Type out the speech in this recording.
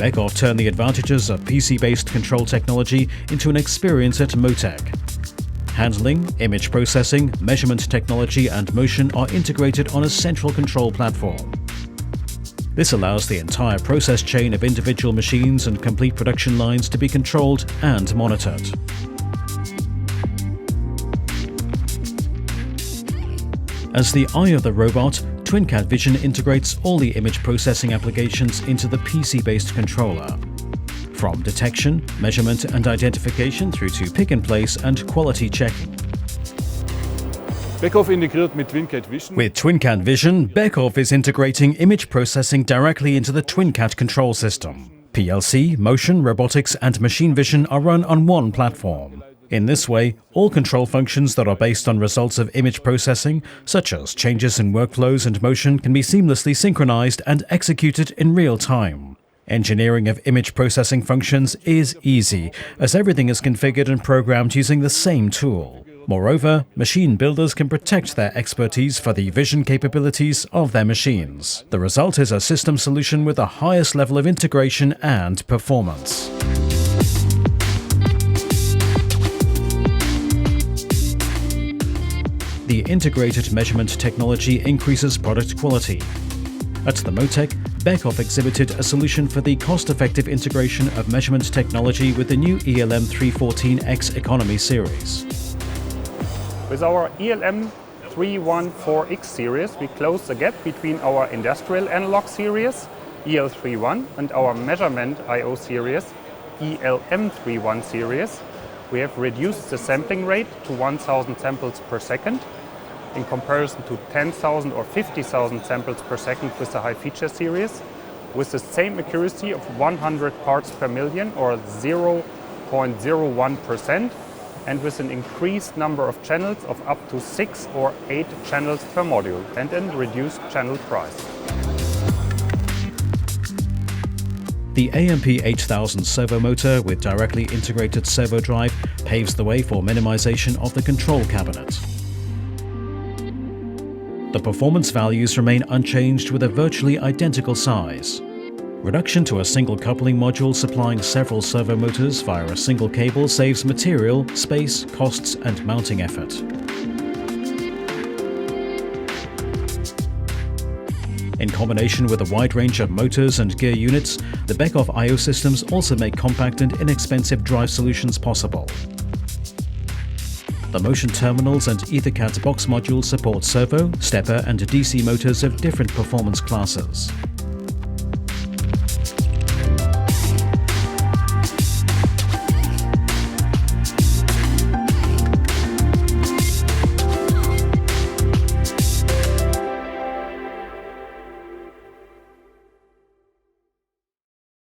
Beckhoff turned the advantages of PC-based control technology into an experience at Motek. Handling, image processing, measurement technology and motion are integrated on a central control platform. This allows the entire process chain of individual machines and complete production lines to be controlled and monitored. As the eye of the robot, TwinCAD Vision integrates all the image processing applications into the PC-based controller. From detection, measurement and identification through to pick-and-place and quality checking. Beckhoff integriert mit TwinCAD Vision. With TwinCAD Vision, Beckhoff is integrating image processing directly into the TwinCAD control system. PLC, motion, robotics and machine vision are run on one platform. In this way, all control functions that are based on results of image processing, such as changes in workflows and motion, can be seamlessly synchronized and executed in real time. Engineering of image processing functions is easy, as everything is configured and programmed using the same tool. Moreover, machine builders can protect their expertise for the vision capabilities of their machines. The result is a system solution with the highest level of integration and performance. The integrated measurement technology increases product quality. At the Motek, Beckhoff exhibited a solution for the cost-effective integration of measurement technology with the new ELM 314X Economy series. With our ELM 314X series, we close the gap between our industrial analog series, EL31, and our measurement I/O series, ELM31 series. We have reduced the sampling rate to 1,000 samples per second, in comparison to 10,000 or 50,000 samples per second with the high feature series, with the same accuracy of 100 parts per million or 0.01%, and with an increased number of channels of up to 6 or 8 channels per module and a reduced channel price. The AMP 8000 servo motor with directly integrated servo drive paves the way for minimization of the control cabinet. The performance values remain unchanged with a virtually identical size. Reduction to a single coupling module supplying several servo motors via a single cable saves material, space, costs and mounting effort. In combination with a wide range of motors and gear units, the Beckhoff I/O systems also make compact and inexpensive drive solutions possible. The motion terminals and EtherCAD box modules support servo, stepper and DC motors of different performance classes.